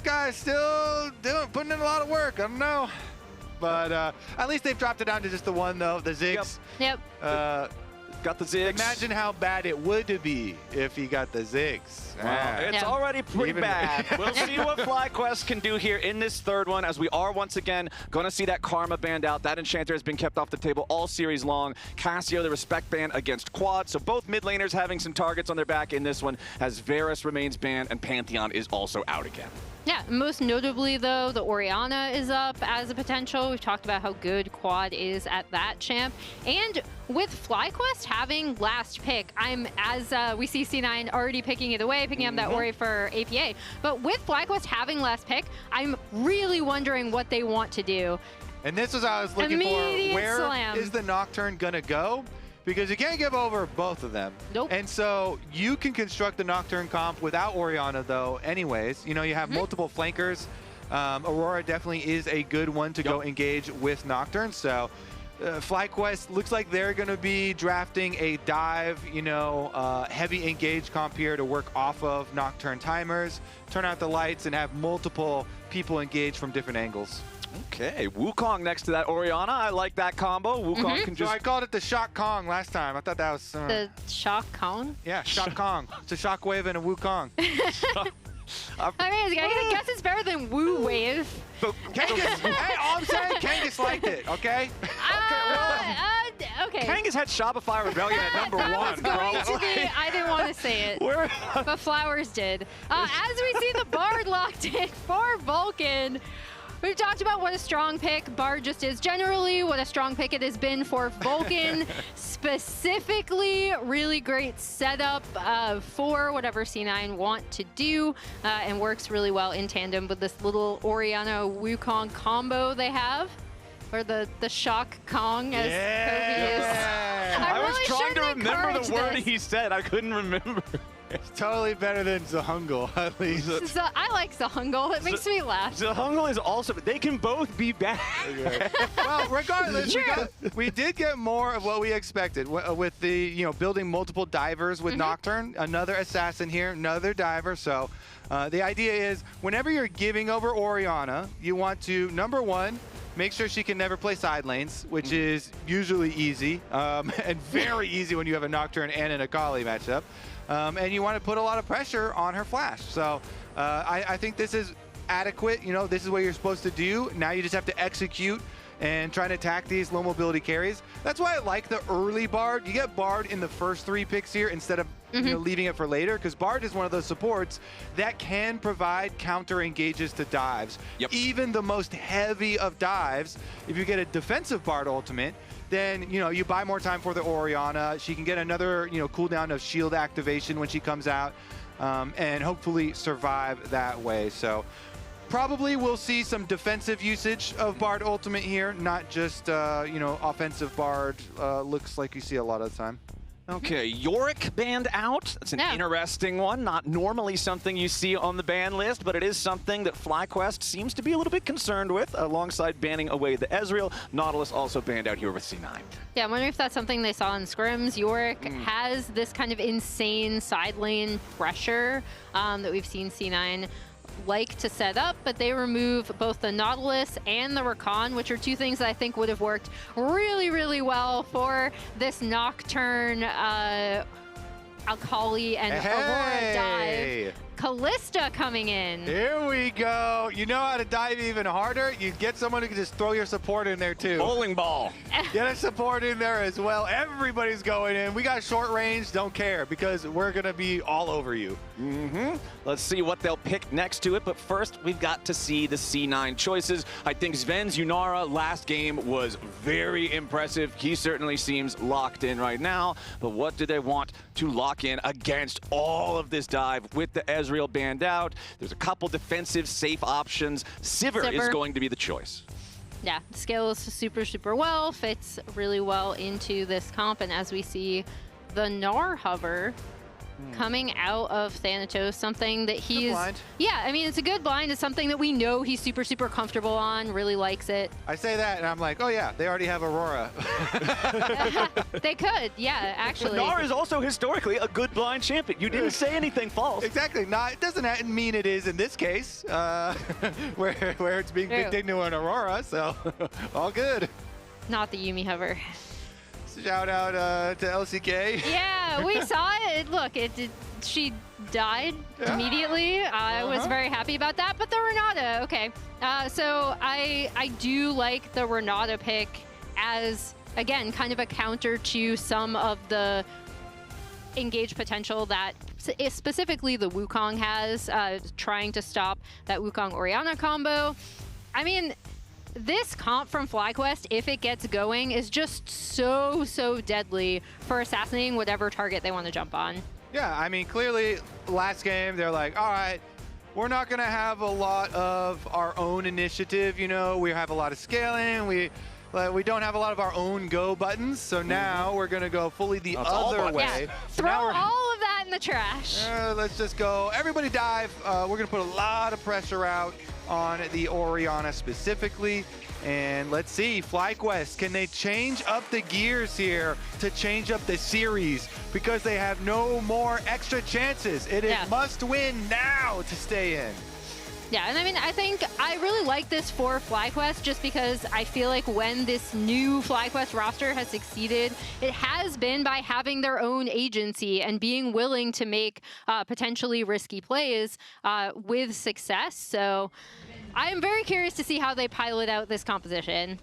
guy's still putting in a lot of work. I don't know. But at least they've dropped it down to just the one, though, the Ziggs. Yep. Got the Ziggs. Imagine how bad it would be if he got the Ziggs. Wow. It's already pretty bad. We'll see what FlyQuest can do here in this third one, as we are once again going to see that Karma banned out. That Enchanter has been kept off the table all series long. Cassio, the Respect ban against Quad. So both mid laners having some targets on their back in this one, as Varus remains banned and Pantheon is also out again. Yeah, most notably, though, the Orianna is up as a potential. We've talked about how good Quad is at that champ. And with FlyQuest having last pick, as we see C9 already picking it away, picking up that Ori for APA. But with FlyQuest having last pick, I'm really wondering what they want to do. And this is what I was looking for. Where is the Nocturne going to go? Because you can't give over both of them. Nope. And so you can construct the Nocturne comp without Orianna, though, anyways. You know, you have multiple flankers. Aurora definitely is a good one to go engage with Nocturne. So FlyQuest looks like they're going to be drafting a dive, heavy engage comp here to work off of Nocturne timers, turn out the lights, and have multiple people engage from different angles. Okay, Wukong next to that Orianna. I like that combo. Wukong can just... So I called it the Shock Kong last time. I thought that was... The Shock Kong? Yeah, Shock Kong. It's a Shockwave and a Wukong. I mean, I guess it's better than Woo Wave. Hey, all I'm saying, Kangas liked it, okay? Okay. Kangas had Shopify Rebellion at #1. I didn't want to say it, but Flowers did. As we see the Bard locked in for Vulcan, we've talked about what a strong pick Bard just is generally, what a strong pick it has been for Vulcan. Specifically, really great setup for whatever C9 want to do, and works really well in tandem with this little Orianna Wukong combo they have. Or the Shock Kong, as Kobe is. I was trying to remember the word he said. I couldn't remember. It's totally better than Zahungle, at least. I like Zahungle. It makes me laugh. Zahungle is also... They can both be bad. Well, regardless, we did get more of what we expected with the, building multiple divers with Nocturne. Another assassin here, another diver. So the idea is whenever you're giving over Orianna, you want to, number one, make sure she can never play side lanes, which is usually easy and very easy when you have a Nocturne and an Akali matchup. And you want to put a lot of pressure on her flash. So I think this is adequate. This is what you're supposed to do. Now you just have to execute and try to attack these low mobility carries. That's why I like the early Bard. You get Bard in the first 3 picks here instead of leaving it for later, because Bard is one of those supports that can provide counter engages to dives. Even the most heavy of dives, if you get a defensive Bard ultimate, then you buy more time for the Orianna. She can get another cooldown of shield activation when she comes out, and hopefully survive that way. So probably we'll see some defensive usage of Bard ultimate here, not just offensive Bard. Looks like you see a lot of the time. Okay, Yorick banned out. That's an interesting one. Not normally something you see on the ban list, but it is something that FlyQuest seems to be a little bit concerned with, alongside banning away the Ezreal. Nautilus also banned out here with C9. Yeah, I'm wondering if that's something they saw in scrims. Yorick has this kind of insane side lane pressure that we've seen C9 like to set up, but they remove both the Nautilus and the Rakan, which are 2 things that I think would have worked really, really well for this Nocturne, Akali, and Aurora dive. Kalista coming in. Here we go. You know how to dive even harder? You get someone who can just throw your support in there too. Bowling ball. Get a support in there as well. Everybody's going in. We got short range, don't care, because we're going to be all over you. Let's see what they'll pick next to it, but first we've got to see the C9 choices. I think Zven's Yunara last game was very impressive. He certainly seems locked in right now, but what do they want to lock in against all of this dive with the Ezreal banned out? There's a couple defensive safe options. Sivir is going to be the choice. Yeah, scales super, super well, fits really well into this comp, and as we see the Gnar hover, coming out of Thanatos, something that he's... Good blind. Yeah, I mean, it's a good blind. It's something that we know he's super, super comfortable on, really likes it. I say that, and I'm like, oh yeah, they already have Aurora. They could, yeah, actually. Gnar is also historically a good blind champion. You didn't say anything false. Exactly. It doesn't mean it is in this case, where it's being picked into an Aurora, so all good. Not the Yuumi hover. Shout out to LCK. Yeah, we saw it. Look, she died immediately. I was very happy about that. But the Renata, okay. So I do like the Renata pick as, again, kind of a counter to some of the engage potential that specifically the Wukong has, trying to stop that Wukong-Orianna combo. I mean, this comp from FlyQuest, if it gets going, is just so, so deadly for assassinating whatever target they want to jump on. Yeah, I mean, clearly, last game, they're like, all right, we're not going to have a lot of our own initiative, you know, we have a lot of scaling, we don't have a lot of our own go buttons, so now we're going to go fully the other way. Yeah. So throw all of that in the trash. Let's just go, everybody dive. We're going to put a lot of pressure out on the Orianna specifically. And let's see, FlyQuest, can they change up the gears here to change up the series? Because they have no more extra chances. It is must win now to stay in. Yeah, and I mean, I think I really like this for FlyQuest just because I feel like when this new FlyQuest roster has succeeded, it has been by having their own agency and being willing to make potentially risky plays with success. So I'm very curious to see how they pilot out this composition.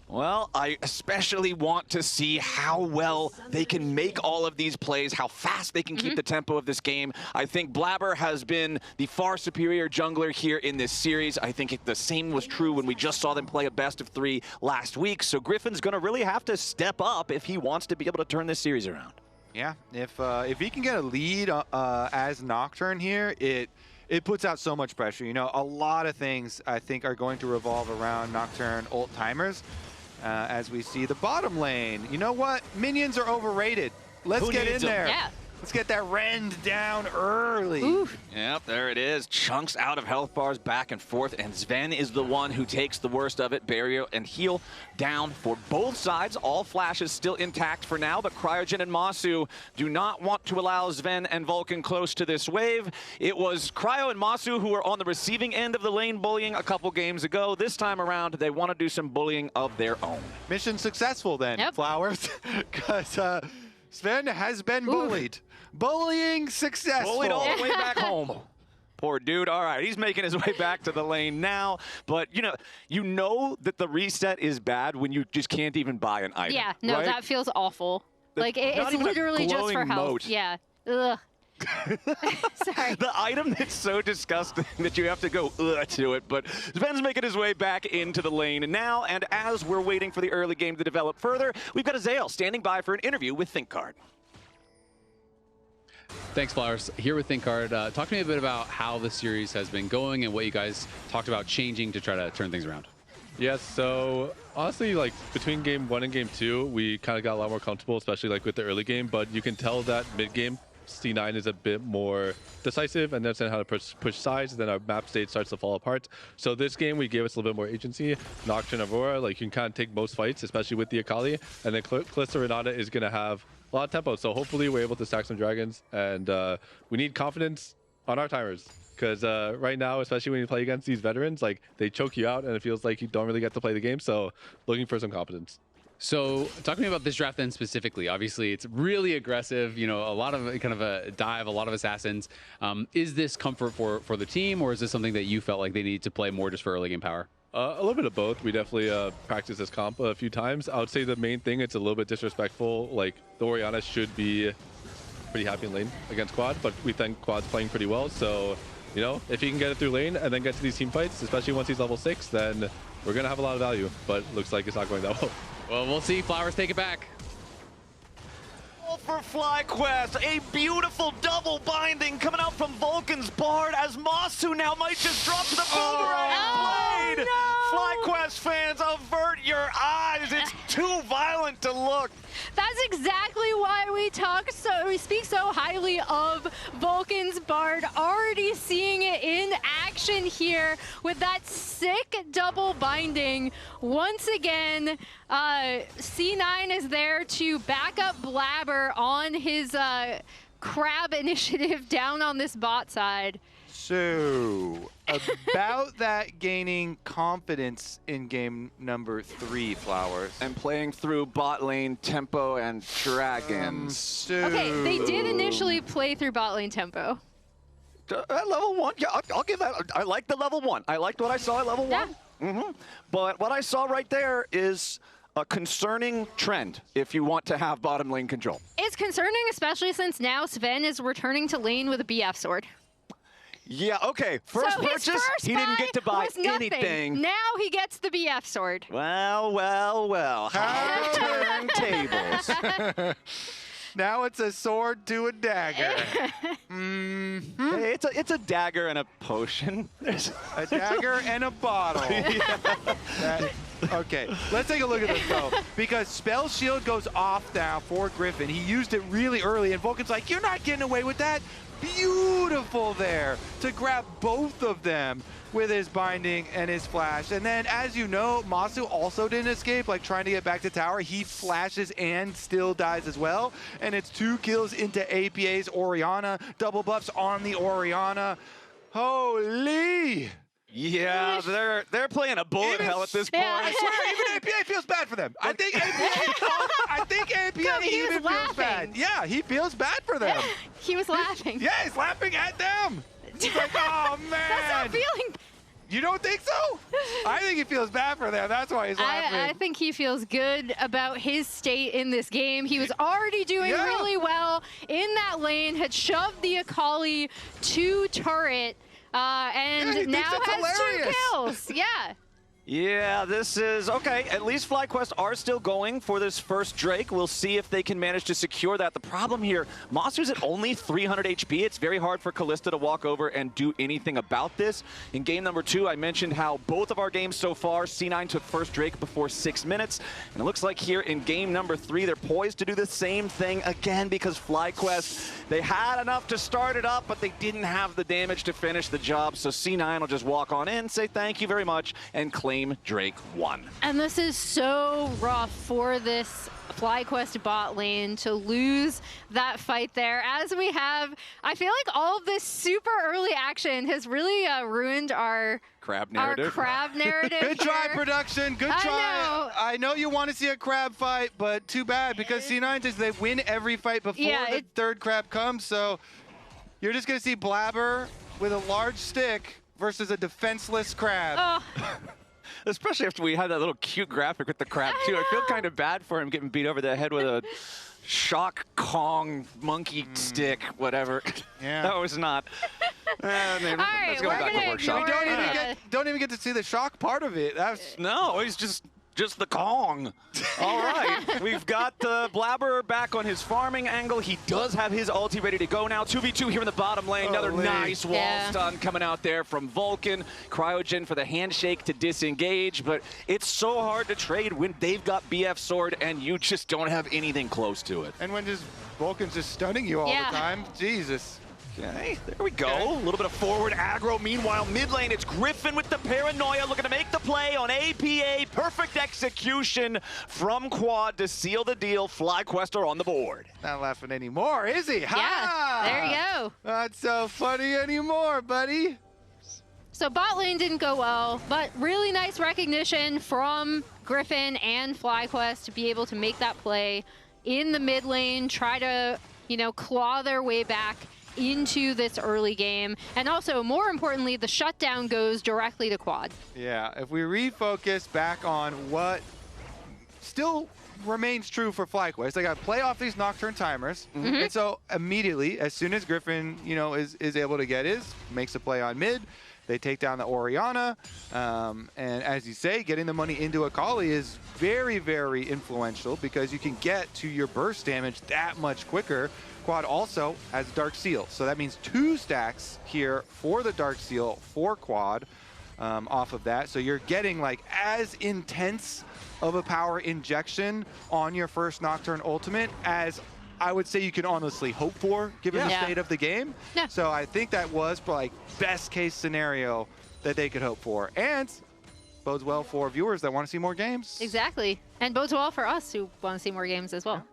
Well, I especially want to see how well they can make all of these plays, how fast they can keep the tempo of this game. I think Blaber has been the far superior jungler here in this series. I think the same was true when we just saw them play a best of 3 last week. So Gryffinn's going to really have to step up if he wants to be able to turn this series around. Yeah, if he can get a lead as Nocturne here, it puts out so much pressure. You know, a lot of things I think are going to revolve around Nocturne ult timers. As we see the bottom lane. You know what? Minions are overrated. Let's get in there. Yeah. Let's get that rend down early. Oof. Yep, there it is. Chunks out of health bars back and forth, and Zven is the one who takes the worst of it. Barrier and heal down for both sides. All flashes still intact for now, but Cryogen and Massu do not want to allow Zven and Vulcan close to this wave. It was Cryo and Massu who were on the receiving end of the lane bullying a couple games ago. This time around, they want to do some bullying of their own. Mission successful then, Flowers, because Zven has been bullied. Bullying successful. Bullied all the way back home. Poor dude. All right, he's making his way back to the lane now. But, you know that the reset is bad when you just can't even buy an item. Yeah, no, right? That feels awful. Like, it's literally just for health. Moat. Yeah. Ugh. Sorry. The item that's so disgusting that you have to go to it, but Zven's making his way back into the lane now, and as we're waiting for the early game to develop further, we've got Azael standing by for an interview with ThinkCard. Thanks, Flowers. Here with ThinkCard. Talk to me a bit about how the series has been going and what you guys talked about changing to try to turn things around. Yes, so honestly, like between game 1 and game 2, we kind of got a lot more comfortable, especially like with the early game, but you can tell that mid-game, C9 is a bit more decisive and understand how to push sides, then our map state starts to fall apart. So this game, we gave us a little bit more agency. Nocturne, Aurora, like you can kind of take most fights, especially with the Akali, and then Kalista Renata is going to have a lot of tempo. So hopefully we're able to stack some dragons, and we need confidence on our timers. Because right now, especially when you play against these veterans, like they choke you out and it feels like you don't really get to play the game. So looking for some confidence. So talk to me about this draft then specifically. Obviously, it's really aggressive, a lot of kind of a dive, a lot of assassins. Is this comfort for the team, or is this something that you felt like they need to play more just for early game power? A little bit of both. We definitely practiced this comp a few times. I would say the main thing, it's a little bit disrespectful. Like the Orianna should be pretty happy in lane against Quad, but we think Quad's playing pretty well. So, if he can get it through lane and then get to these team fights, especially once he's level 6, then we're going to have a lot of value, but looks like it's not going that well. Well, we'll see. Flowers, take it back. For FlyQuest, a beautiful double binding coming out from Vulcan's Bard as Massu now might just drop to the boomerang blade. No. FlyQuest fans, avert your eyes. It's too violent to look. That's exactly why we speak so highly of Vulcan's Bard. Already seeing it in action here with that sick double binding. Once again, C9 is there to back up Blaber on his crab initiative down on this bot side. So, about that gaining confidence in game number 3, Flowers. And playing through bot lane tempo and dragons. Okay, they did initially play through bot lane tempo. At level 1, yeah, I'll give that. I like the level 1. I liked what I saw at level 1. Yeah. But what I saw right there is a concerning trend if you want to have bottom lane control. It's concerning, especially since now Zven is returning to lane with a BF sword. Yeah, okay. First purchase, he didn't get to buy anything. Now he gets the BF sword. Well, well, well. How to turn tables. Now it's a sword to a dagger. Hey, it's a dagger and a potion. A dagger and a bottle. Okay, let's take a look at this though, because Spell Shield goes off now for Gryffinn. He used it really early, and Vulcan's like, "You're not getting away with that." Beautiful there to grab both of them with his binding and his flash. And then, as you know, Massu also didn't escape, like trying to get back to tower. He flashes and still dies as well. And it's 2 kills into APA's Orianna. Double buffs on the Orianna. Holy! Yeah, they're playing a bullet hell at this point. Yeah. I swear, even APA feels bad for them. I think APA even feels bad. Yeah, he feels bad for them. He was laughing. Yeah, he's laughing at them. He's like, oh, man. That's not feeling... You don't think so? I think he feels bad for them. That's why he's laughing. I think he feels good about his state in this game. He was already doing really well in that lane, had shoved the Akali to turret, and now has hilarious. 2 kills. Yeah. Yeah, this is, okay, at least FlyQuest are still going for this first Drake. We'll see if they can manage to secure that. The problem here, Massu's at only 300 HP. It's very hard for Kalista to walk over and do anything about this. In game number 2, I mentioned how both of our games so far, C9 took first Drake before 6 minutes. And it looks like here in game number 3, they're poised to do the same thing again because FlyQuest, they had enough to start it up, but they didn't have the damage to finish the job. So C9 will just walk on in, say thank you very much, and claim Drake 1. And this is so rough for this FlyQuest bot lane to lose that fight there. As we have, I feel like all of this super early action has really ruined our crab narrative. Good try, production. Good try. I know you want to see a crab fight, but too bad because C9 says they win every fight before the third crab comes. So you're just going to see Blaber with a large stick versus a defenseless crab. Especially after we had that little cute graphic with the crab, too. I feel kind of bad for him getting beat over the head with a shock Kong monkey stick, whatever. Yeah. That was not. Let's go back to workshop. We don't even get to see the shock part of it. No, he's just the Kong. All right, we've got Blaber back on his farming angle. He does have his ulti ready to go now. 2v2 here in the bottom lane. Another nice wall stun coming out there from Vulcan. Cryogen for the handshake to disengage, but it's so hard to trade when they've got BF sword and you just don't have anything close to it. And when Vulcan's just stunning you all the time. Jesus. Okay, there we go. A little bit of forward aggro. Meanwhile, mid lane, it's Gryffinn with the paranoia looking to make the play on APA. Perfect execution from Quad to seal the deal. FlyQuest are on the board. Not laughing anymore, is he? Yeah, there you go. Not so funny anymore, buddy. So bot lane didn't go well, but really nice recognition from Gryffinn and FlyQuest to be able to make that play in the mid lane, try to, claw their way back into this early game. And also, more importantly, the shutdown goes directly to Quad. Yeah, if we refocus back on what still remains true for FlyQuest, they got to play off these Nocturne timers. And so immediately, as soon as Gryffinn, is able to get makes a play on mid, they take down the Orianna. And as you say, getting the money into Akali is very, very influential because you can get to your burst damage that much quicker. Quad also has Dark Seal, so that means 2 stacks here for the Dark Seal for Quad. off of that. So you're getting like as intense of a power injection on your first Nocturne ultimate as I would say you can honestly hope for, given the state of the game. Yeah. So I think that was like best case scenario that they could hope for. And bodes well for viewers that want to see more games. Exactly. And bodes well for us who want to see more games as well.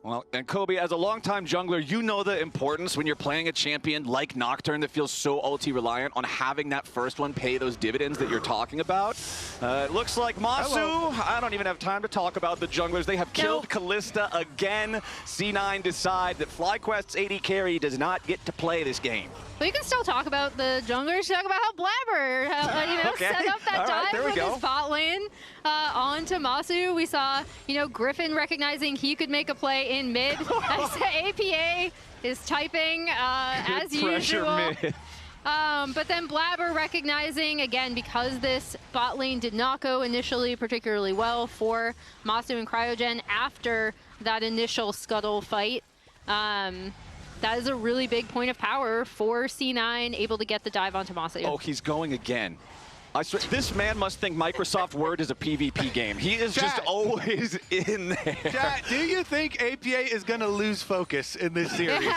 Well, and Kobe, as a longtime jungler, you know the importance when you're playing a champion like Nocturne that feels so ulti-reliant on having that first one pay those dividends that you're talking about. It looks like Massu, I don't even have time to talk about the junglers. They have killed Kalista again. C9 decide that FlyQuest's AD carry does not get to play this game. But you can still talk about the junglers, talk about how Blaber set up that dive from his bot lane onto Massu. We saw, Gryffinn recognizing he could make a play in mid. APA is typing as usual. But then Blaber recognizing, again, because this bot lane did not go initially particularly well for Massu and Cryogen after that initial scuttle fight. That is a really big point of power for C9, able to get the dive onto Massu. Oh, he's going again. I swear, this man must think Microsoft Word is a PvP game. He is just always in there. Chat, do you think APA is going to lose focus in this series?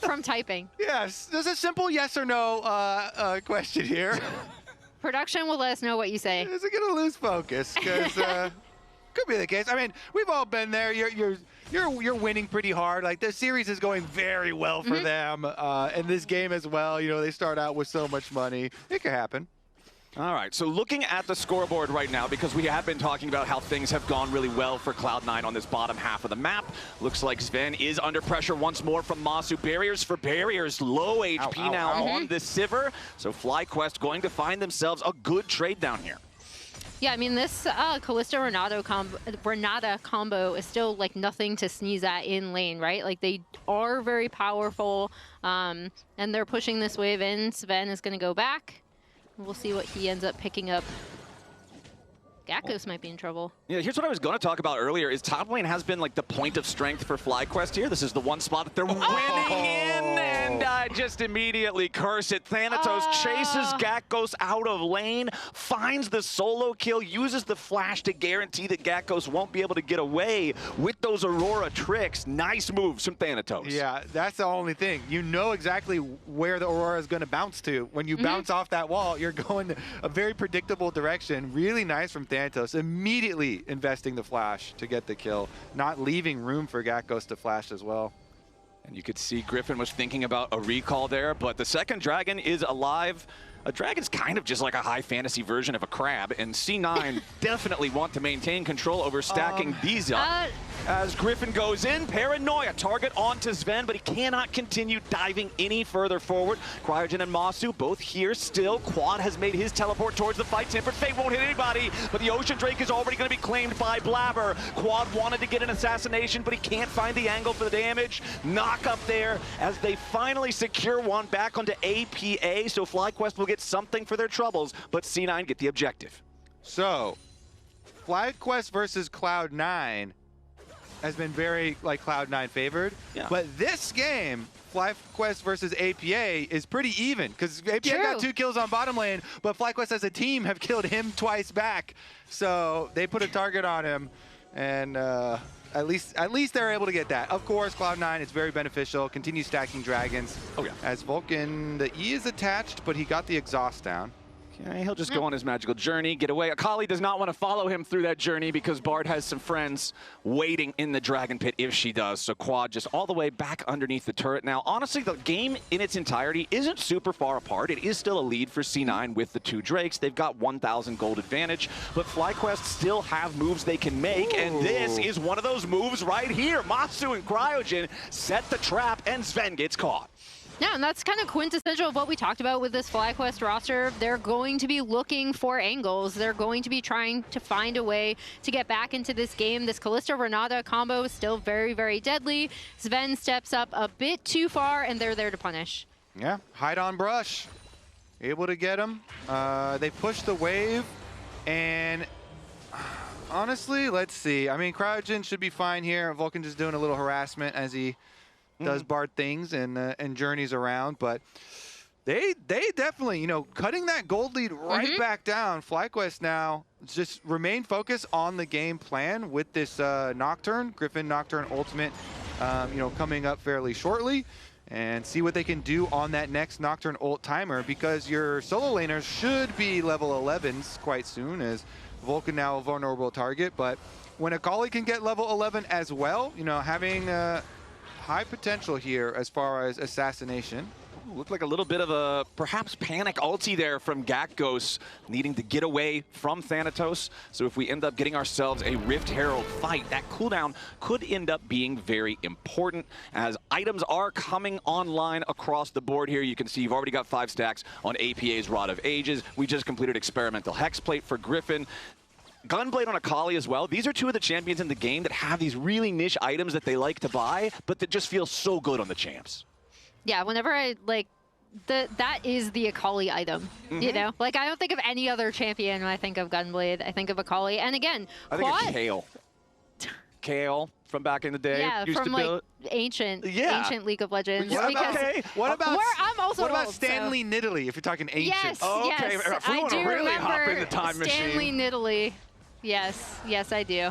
From typing. Yes. There's a simple yes or no question here. Production will let us know what you say. Is it going to lose focus? Because could be the case. I mean, we've all been there. You're winning pretty hard. Like, the series is going very well for them. And this game as well, they start out with so much money. It could happen. All right, so looking at the scoreboard right now, because we have been talking about how things have gone really well for Cloud9 on this bottom half of the map. Looks like Zven is under pressure once more from Massu. Barriers for barriers, low HP now on the Sivir. So FlyQuest going to find themselves a good trade down here. Yeah, I mean, this Renata combo is still like nothing to sneeze at in lane, right? Like, they are very powerful, and they're pushing this wave in. Zven is going to go back. We'll see what he ends up picking up. Gakgos might be in trouble. Yeah, here's what I was going to talk about earlier, is top lane has been like the point of strength for FlyQuest here. This is the one spot that they're winning in, and I just immediately curse it. Thanatos chases Gakgos out of lane, finds the solo kill, uses the flash to guarantee that Gakgos won't be able to get away with those Aurora tricks. Nice moves from Thanatos. Yeah, that's the only thing. You know exactly where the Aurora is going to bounce to. When you bounce off that wall, you're going a very predictable direction. Really nice from Thanatos, immediately investing the flash to get the kill, not leaving room for Gakgos to flash as well. And you could see Gryffinn was thinking about a recall there, but the second dragon is alive. A dragon's kind of just like a high fantasy version of a crab, and C9 definitely want to maintain control over stacking these up. As Gryffinn goes in, paranoia, target onto Zven, but he cannot continue diving any further forward. Cryogen and Massu both here still. Quad has made his teleport towards the fight. Tempered Fate won't hit anybody, but the Ocean Drake is already going to be claimed by Blaber. Quad wanted to get an assassination, but he can't find the angle for the damage. Knock up there as they finally secure one back onto APA, so FlyQuest will get something for their troubles, but C9 get the objective. So, FlyQuest versus Cloud9 has been very Cloud9 favored, but this game, FlyQuest versus APA, is pretty even, because APA got 2 kills on bottom lane, but FlyQuest as a team have killed him twice back. So they put a target on him, and at least they're able to get that. Of course, Cloud9 is very beneficial. Continue stacking dragons. As Vulcan, the E is attached, but he got the exhaust down. Okay, he'll just go on his magical journey, get away. Akali does not want to follow him through that journey because Bard has some friends waiting in the Dragon Pit if she does. So Quad just all the way back underneath the turret. Now, honestly, the game in its entirety isn't super far apart. It is still a lead for C9 with the 2 Drakes. They've got 1,000 gold advantage, but FlyQuest still have moves they can make, and this is one of those moves right here. Massu and Cryogen set the trap, and Zven gets caught. Yeah, and that's kind of quintessential of what we talked about with this FlyQuest roster. They're going to be looking for angles. They're going to be trying to find a way to get back into this game. This Kalista-Renata combo is still very, very deadly. Zven steps up a bit too far, and they're there to punish. Yeah, hide on brush. Able to get him. They push the wave, and honestly, let's see. I mean, Cryogen should be fine here. Vulcan just doing a little harassment as he does Bard things and journeys around, but They definitely, you know, cutting that gold lead right back down. FlyQuest now just remain focused on the game plan with this Nocturne, Gryffinn Nocturne ultimate, you know, coming up fairly shortly, and see what they can do on that next Nocturne ult timer, because your solo laners should be level 11s quite soon, as Vulcan now a vulnerable target. But when Akali can get level 11 as well, you know, having high potential here as far as assassination. Looked like a little bit of a perhaps panic ulti there from Gakgos, needing to get away from Thanatos. So if we end up getting ourselves a Rift Herald fight, that cooldown could end up being very important, as items are coming online across the board here. You can see you've already got 5 stacks on APA's Rod of Ages. We just completed Experimental Hexplate for Gryffinn. Gunblade on Akali as well. These are 2 of the champions in the game that have these really niche items that they like to buy, but that just feel so good on the champs. Yeah, whenever I, like, that is the Akali item, you know? Like, I don't think of any other champion when I think of Gunblade. I think of Akali. And again, I think of Kale. Kale from back in the day. Yeah, used from, to like, ancient League of Legends. What about old, Stanley Nidalee, if you're talking ancient? Yes, oh, okay. yes. If we want to really hop in the time machine. Stanley Nidalee. Yes, yes, I do.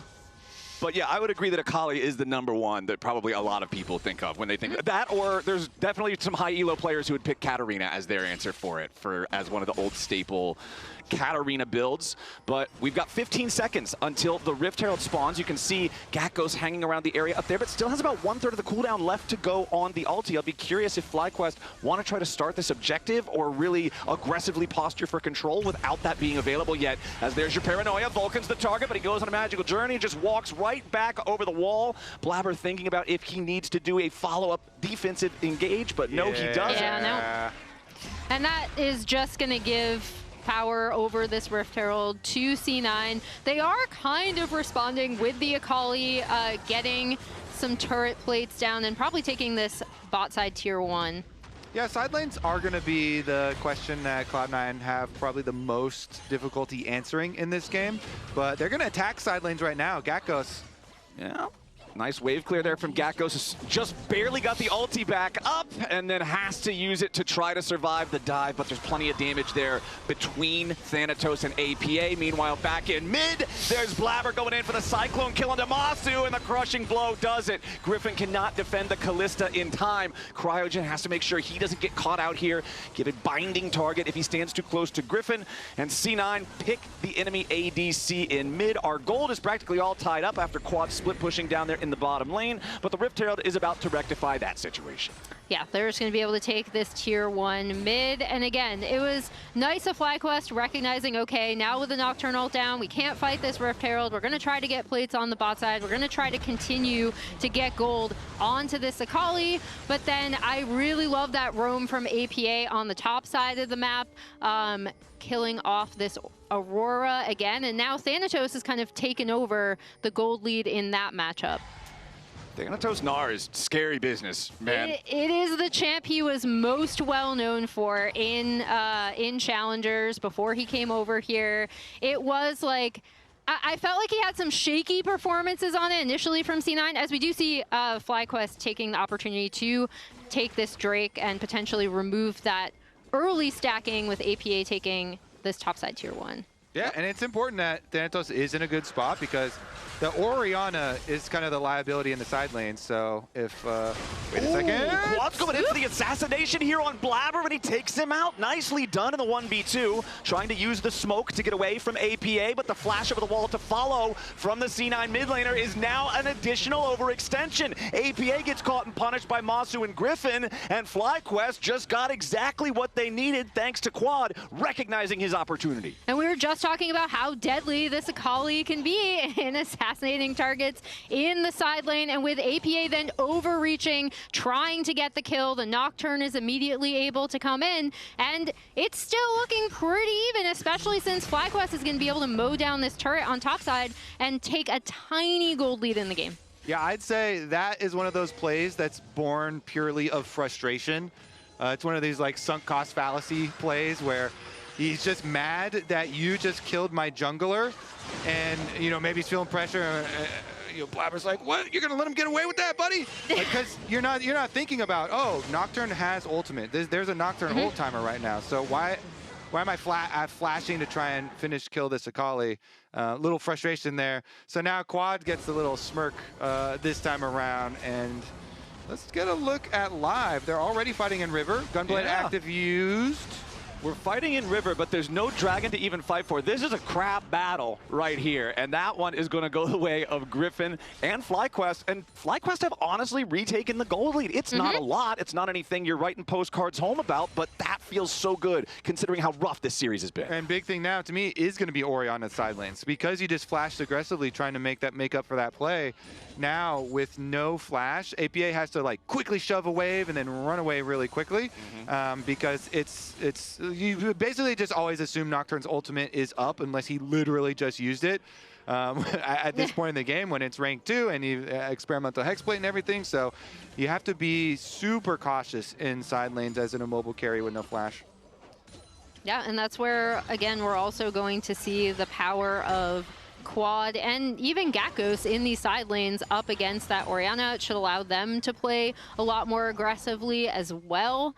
But yeah, I would agree that Akali is the #1 that probably a lot of people think of when they think of that, or there's definitely some high elo players who would pick Katarina as their answer for it, as one of the old staple Katarina builds. But we've got 15 seconds until the Rift Herald spawns. You can see Gakgos hanging around the area up there, but still has about 1/3 of the cooldown left to go on the ulti. I'll be curious if FlyQuest want to try to start this objective or really aggressively posture for control without that being available yet. As there's your paranoia. Vulcan's the target, but he goes on a magical journey, just walks right back over the wall. Blaber thinking about if he needs to do a follow-up defensive engage, but no, he doesn't. Yeah, no. And that is just going to give power over this Rift Herald to C9. They are kind of responding with the Akali, getting some turret plates down and probably taking this bot side tier 1. Yeah, side lanes are going to be the question that Cloud9 have probably the most difficulty answering in this game, but they're going to attack side lanes right now. Gakgos. Yeah. Nice wave clear there from Gakgos. Just barely got the ulti back up and then has to use it to try to survive the dive, but there's plenty of damage there between Thanatos and APA. Meanwhile, back in mid, there's Blaber going in for the Cyclone kill onto Massu, and the crushing blow does it. Gryffinn cannot defend the Kalista in time. Cryogen has to make sure he doesn't get caught out here, give a binding target if he stands too close to Gryffinn, and C9 pick the enemy ADC in mid. Our gold is practically all tied up after quad split pushing down there in the bottom lane, but the Rift Herald is about to rectify that situation. Yeah, they're just going to be able to take this tier 1 mid. And again, it was nice of FlyQuest recognizing, okay, now with the Nocturne ult down, we can't fight this Rift Herald. We're going to try to get plates on the bot side. We're going to try to continue to get gold onto this Akali. But then I really love that roam from APA on the top side of the map, killing off this Aurora again. And now Thanatos has kind of taken over the gold lead in that matchup. Thanatos Gnar is scary business, man. It is the champ he was most well known for in Challengers before he came over here. It was like, I felt like he had some shaky performances on it initially from C9, as we do see FlyQuest taking the opportunity to take this Drake and potentially remove that early stacking with APA taking this topside tier 1. Yeah, and it's important that Thanatos is in a good spot, because the Orianna is kind of the liability in the side lane. So if, wait a second. Quad's going in for the assassination here on Blaber, but he takes him out. Nicely done in the 1v2. Trying to use the smoke to get away from APA, but the flash over the wall to follow from the C9 mid laner is now an additional overextension. APA gets caught and punished by Massu and Gryffinn, and FlyQuest just got exactly what they needed thanks to Quad recognizing his opportunity. And we were just talking about how deadly this Akali can be in assassinating targets in the side lane, and with APA then overreaching, trying to get the kill, the Nocturne is immediately able to come in, and it's still looking pretty even, especially since FlyQuest is going to be able to mow down this turret on top side and take a tiny gold lead in the game. Yeah, I'd say that is one of those plays that's born purely of frustration. It's one of these like sunk cost fallacy plays where he's just mad that you just killed my jungler, and you know, maybe he's feeling pressure, Blaber's like, what? You're gonna let him get away with that, buddy? Because you're not thinking about, oh, Nocturne has ultimate. There's a Nocturne ult timer right now. So why am I flashing to try and kill this Akali? Little frustration there. So now Quad gets a little smirk this time around, and let's get a look at live. They're already fighting in River. Gunblade active used. We're fighting in River, but there's no dragon to even fight for. This is a crab battle right here, and that one is going to go the way of Gryffinn and FlyQuest. And FlyQuest have honestly retaken the gold lead. It's not a lot. It's not anything you're writing postcards home about, but that feels so good considering how rough this series has been. And big thing now to me is going to be Orianna's side lanes, because you just flashed aggressively trying to make up for that play. Now with no flash, APA has to like quickly shove a wave and then run away really quickly, because you basically just always assume Nocturne's ultimate is up unless he literally just used it at this point in the game when it's rank 2 and you experimental hexblade and everything. So you have to be super cautious in side lanes as an immobile carry with no flash. Yeah, and that's where, again, we're also going to see the power of Quad and even Gakgos in these side lanes up against that Orianna. It should allow them to play a lot more aggressively as well,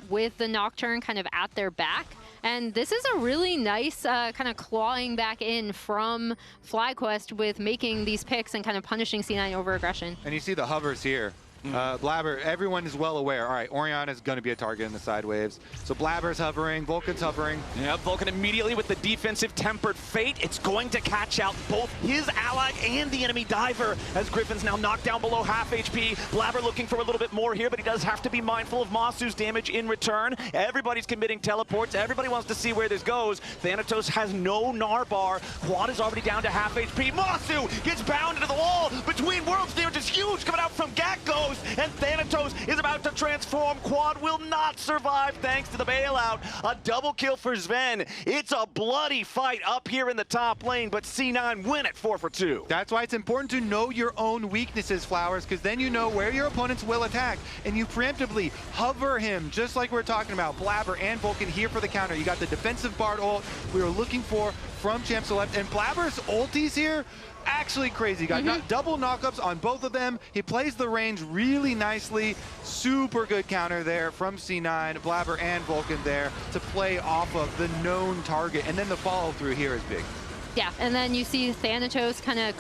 with the Nocturne kind of at their back. And this is a really nice kind of clawing back in from FlyQuest with making these picks and kind of punishing C9 over aggression. And you see the hovers here. Blaber, everyone is well aware. All right, Orianna is going to be a target in the side waves. So Blaber's hovering, Vulcan's hovering. Yeah, Vulcan immediately with the defensive tempered fate. It's going to catch out both his ally and the enemy diver as Griffin's now knocked down below half HP. Blaber looking for a little bit more here, but he does have to be mindful of Massu's damage in return. Everybody's committing teleports. Everybody wants to see where this goes. Thanatos has no Gnar bar. Quad is already down to half HP. Massu gets bound into the wall. Between worlds damage is huge coming out from Gakgos. And Thanatos is about to transform. Quad will not survive thanks to the bailout. A double kill for Zven. It's a bloody fight up here in the top lane, but C9 win it 4-for-2. That's why it's important to know your own weaknesses, Flowers, because then you know where your opponents will attack, and you preemptively hover him, just like we're talking about. Blaber and Vulcan here for the counter. You got the defensive Bard ult we were looking for from Champ Select, and Blaber's ultis here, actually crazy. Got double knockups on both of them. He plays the range really nicely. Super good counter there from C9, Blaber and Vulcan there to play off of the known target. And then the follow through here is big. Yeah, and then you see Thanatos kind of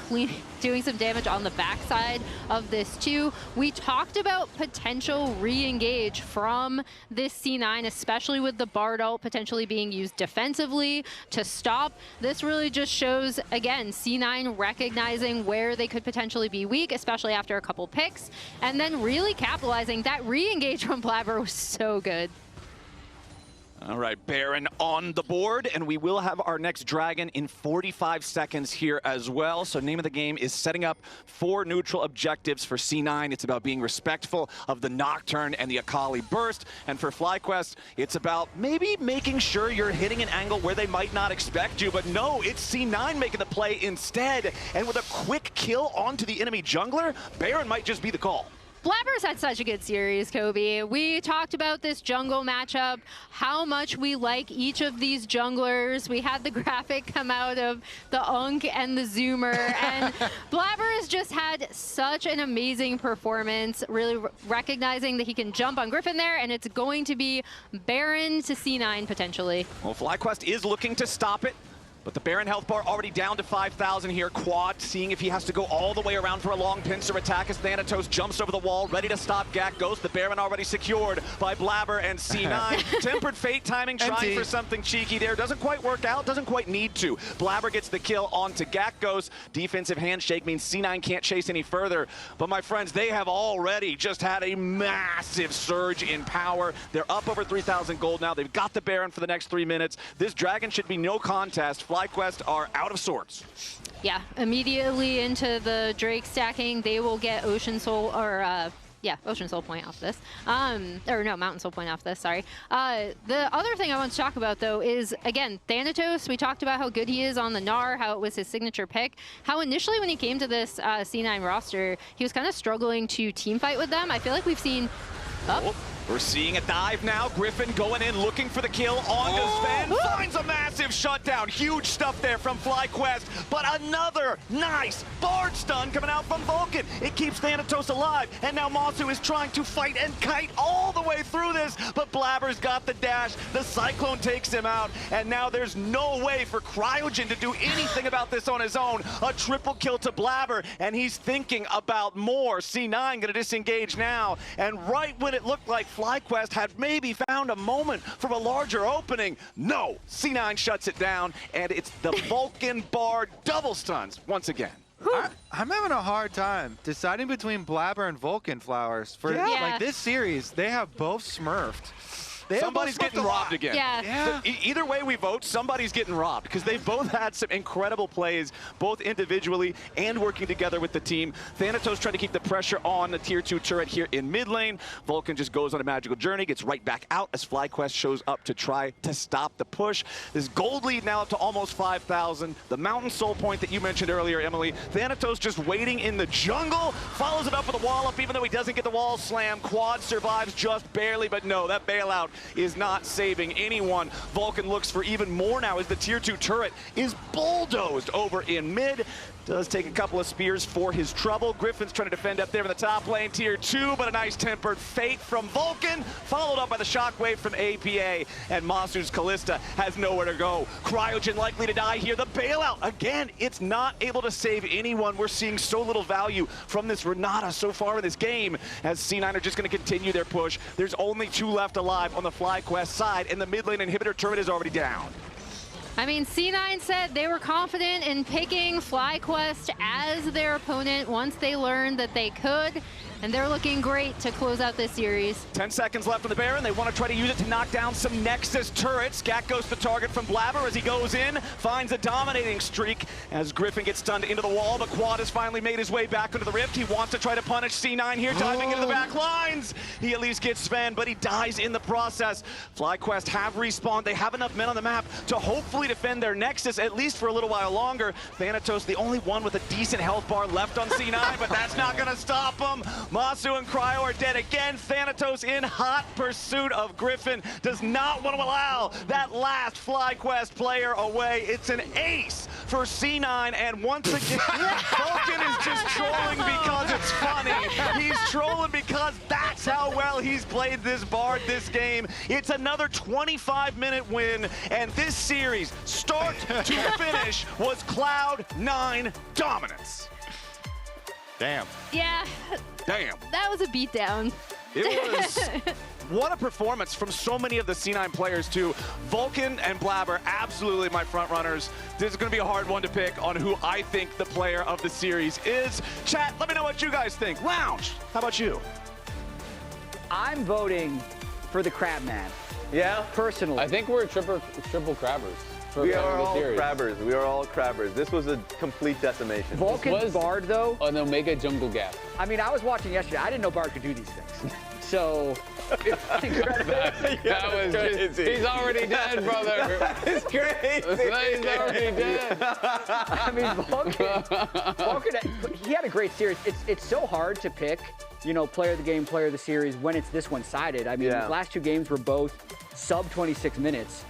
doing some damage on the backside of this too. We talked about potential re-engage from this C9, especially with the Bard ult potentially being used defensively to stop. This really just shows, again, C9 recognizing where they could potentially be weak, especially after a couple picks, and then really capitalizing. That re-engage from Blaber was so good. All right, Baron on the board, and we will have our next dragon in 45 seconds here as well. So name of the game is setting up 4 neutral objectives for C9. It's about being respectful of the Nocturne and the Akali burst. And for FlyQuest, it's about maybe making sure you're hitting an angle where they might not expect you. But no, it's C9 making the play instead. And with a quick kill onto the enemy jungler, Baron might just be the call. Blaber's had such a good series, Kobe. We talked about this jungle matchup, how much we like each of these junglers. We had the graphic come out of the Unk and the Zoomer, and Blaber has just had such an amazing performance, really recognizing that he can jump on Gryffinn there, and it's going to be Baron to C9 potentially. Well, FlyQuest is looking to stop it. But the Baron health bar already down to 5,000 here. Quad seeing if he has to go all the way around for a long pincer attack as Thanatos jumps over the wall, ready to stop Gakgos. The Baron already secured by Blaber and C9. Tempered fate timing, trying for something cheeky there. Doesn't quite work out, doesn't quite need to. Blaber gets the kill onto Gakgos. Defensive handshake means C9 can't chase any further. But my friends, they have already just had a massive surge in power. They're up over 3,000 gold now. They've got the Baron for the next 3 minutes. This dragon should be no contest. FlyQuest are out of sorts. Yeah, immediately into the Drake stacking. They will get Ocean Soul, or yeah, Ocean Soul point off this. Or no, Mountain Soul point off this, sorry. The other thing I want to talk about, though, is, again, Thanatos. We talked about how good he is on the Gnar, how it was his signature pick. How initially when he came to this C9 roster, he was kind of struggling to team fight with them. I feel like we've seen... We're seeing a dive now. Gryffinn going in, looking for the kill on Zven. Finds a massive shutdown. Huge stuff there from FlyQuest. But another nice Bard stun coming out from Vulcan. It keeps Thanatos alive. And now Massu is trying to fight and kite all the way through this. But Blaber's got the dash. The Cyclone takes him out. And now there's no way for Cryogen to do anything about this on his own. A triple kill to Blaber. And he's thinking about more. C9 going to disengage now. And right when it looked like FlyQuest had maybe found a moment from a larger opening, no, C9 shuts it down, and it's the Vulcan Bard double stuns once again. I'm having a hard time deciding between Blaber and Vulcan Flowers. For like this series, they have both smurfed. Somebody's getting robbed again. Yeah. So either way we vote, somebody's getting robbed because they've both had some incredible plays, both individually and working together with the team. Thanatos trying to keep the pressure on the tier 2 turret here in mid lane. Vulcan just goes on a magical journey, gets right back out as FlyQuest shows up to try to stop the push. This gold lead now up to almost 5,000. The mountain soul point that you mentioned earlier, Emily. Thanatos just waiting in the jungle, follows it up with a wall up even though he doesn't get the wall slam. Quad survives just barely, but no, that bailout is not saving anyone. Vulcan looks for even more now as the tier 2 turret is bulldozed over in mid. Does take a couple of spears for his trouble. Griffin's trying to defend up there in the top lane, tier 2, but a nice tempered fate from Vulcan, followed up by the shockwave from APA, and Massu's Kalista has nowhere to go. Cryogen likely to die here. The bailout, again, it's not able to save anyone. We're seeing so little value from this Renata so far in this game, as C9 are just going to continue their push. There's only 2 left alive on the FlyQuest side, and the mid lane inhibitor turret is already down. I mean, C9 said they were confident in picking FlyQuest as their opponent once they learned that they could, and they're looking great to close out this series. 10 seconds left on the Baron. They want to try to use it to knock down some Nexus turrets. Gakgos the target from Blaber as he goes in, finds a dominating streak as Gryffinn gets stunned into the wall, but Quad has finally made his way back into the rift. He wants to try to punish C9 here, diving into the back lines. He at least gets Zven, but he dies in the process. FlyQuest have respawned. They have enough men on the map to hopefully defend their Nexus, at least for a little while longer. Thanatos, the only one with a decent health bar left on C9, but that's not going to stop him. Massu and Cryo are dead again. Thanatos in hot pursuit of Gryffinn does not want to allow that last FlyQuest player away. It's an ace for C9, and once again, Vulcan is just trolling because it's funny. He's trolling because that's how well he's played this Bard this game. It's another 25-minute win, and this series, start to finish, was Cloud9 dominance. Damn. Yeah. Damn. That was a beatdown. It was, what a performance from so many of the C9 players too. Vulcan and Blaber, absolutely my front runners. This is gonna be a hard one to pick on who I think the player of the series is. Chat, let me know what you guys think. Lounge, how about you? I'm voting for the Crabman. Yeah? Personally. I think we're triple crabbers. We are all crabbers. We are all crabbers. This was a complete decimation. Vulcan's Bard, though. An Omega jungle gap. I mean, I was watching yesterday. I didn't know Bard could do these things. So, that was just, he's already dead, brother. It's crazy. He's already dead. I mean, Vulcan, he had a great series. It's so hard to pick, you know, player of the game, player of the series when it's this one-sided. I mean, the last 2 games were both sub 26 minutes.